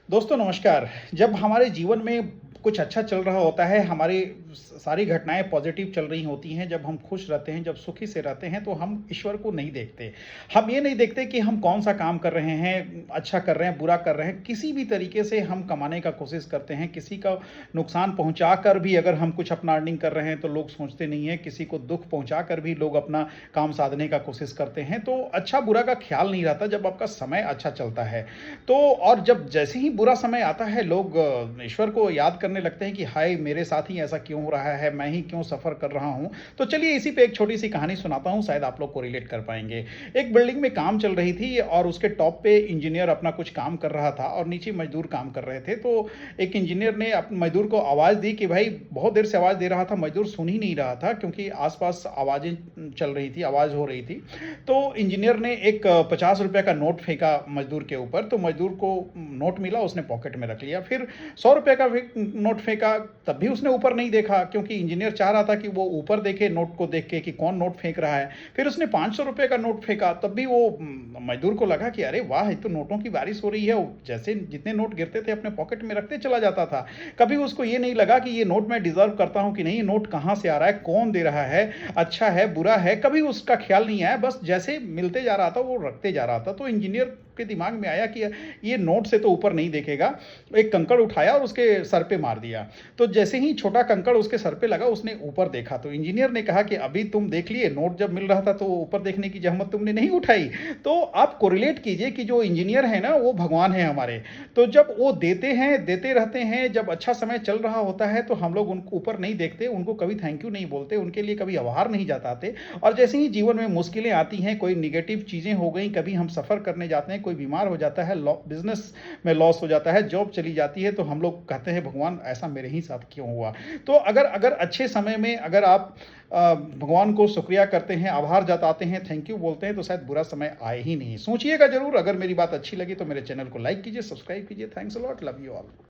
दोस्तों नमस्कार। जब हमारे जीवन में कुछ अच्छा चल रहा होता है, हमारी सारी घटनाएँ पॉज़िटिव चल रही होती हैं, जब हम खुश रहते हैं, जब सुखी से रहते हैं, तो हम ईश्वर को नहीं देखते। हम ये नहीं देखते कि हम कौन-सा काम कर रहे हैं, अच्छा कर रहे हैं, बुरा कर रहे हैं, किसी भी तरीके से हम कमाने का कोशिश करते हैं, किसी का नुकसान पहुँचाकर भी अगर हम कुछ अपना अर्निंग कर रहे हैं, तो लोग सोचते नहीं हैं, किसी को दुःख पहुँचाकर भी लोग अपना काम साधने का कोशिश करते हैं। तो अच्छा-बुरा का ख़्याल नहीं रहता जब आपका समय अच्छा चलता है। तो और जब जैसे ही बुरा समय आता है लोग ईश्वर को याद करने लगते हैं कि हाय मेरे साथ ही ऐसा क्यों हो रहा है, मैं ही क्यों सफ़र कर रहा हूँ। तो चलिए इसी पे एक छोटी-सी कहानी सुनाता हूँ, शायद आप लोग को रिलेट कर पाएँगे। एक बिल्डिंग में काम चल रही थी और उसके टॉप पे इंजीनियर अपना कुछ काम कर रहा था और नीचे मज़दूर काम कर रहे थे। तो एक इंजीनियर ने मज़दूर को आवाज़ दी कि भाई बहुत देर से आवाज़ दे रहा था, मज़दूर सुन ही नहीं रहा था क्योंकि आस-पास आवाज़ें चल रही थी, आवाज़ हो रही थी। तो इंजीनियर ने एक ₹50 का नोट फेंका मज़दूर के ऊपर, तो मज़दूर को नोट मिला, उसने पॉकेट में रख लिया। फिर ₹100 का भी नोट फेंका, तब भी उसने ऊपर नहीं देखा क्योंकि इंजीनियर चाह रहा था कि वो ऊपर देखे नोट को देख के कि कौन नोट फेंक रहा है। फिर उसने ₹500 का नोट फेंका, तब भी वो मज़दूर को लगा कि अरे वाह! ये तो नोटों की बारिश हो रही है। वो जैसे जितने नोट गिरते थे अपने पॉकेट में रखते चला जाता था। कभी उसको ये नहीं लगा कि ये नोट मैं डिज़र्व करता हूँ कि नहीं, नोट कहाँ से आ रहा है, कौन दे रहा है, अच्छा है, बुरा है, कभी उसका ख़्याल नहीं आया, बस जैसे मिलते जा रहा था, वो रखते जा रहा था। तो इंजीनियर के दिमाग में आया कि ये नोट से तो ऊपर नहीं देखेगा। एक कंकड़ उठाया और उसके सर पे मार दिया। तो जैसे ही छोटा कंकड़ उसके सर पे लगा, उसने ऊपर देखा। तो इंजीनियर ने कहा कि अभी तुम देख लिए, नोट जब मिल रहा था तो ऊपर देखने की ज़हमत तुमने नहीं उठाई। तो आप कोरिलेट कीजिए कि जो इंजीनियर है ना, वो भगवान हैं हमारे। तो जब वो देते हैं, देते रहते हैं, जब अच्छा समय चल रहा होता है तो हम लोग उनको ऊपर नहीं देखते, उनको कभी थैंक यू नहीं बोलते, उनके लिए कभी आभार नहीं जताते। और जैसे ही जीवन में मुश्किलें आती हैं, कोई नेगेटिव चीज़ें हो गई, कभी हम सफ़र करने जाते हैं, कोई बीमार हो जाता है, बिज़नेस में लॉस हो जाता है, जॉब चली जाती है, तो हम लोग कहते हैं भगवान ऐसा मेरे ही साथ क्यों हुआ? तो अगर अगर अच्छे समय में अगर आप भगवान को शुक्रिया करते हैं, आभार जताते हैं, थैंक यू बोलते हैं, तो शायद बुरा समय आए ही नहीं। सोचिएगा ज़रूर। अगर मेरी बात अच्छी लगी तो मेरे चैनल को लाइक कीजिए, सब्सक्राइब कीजिए। Thanks a lot, love you all.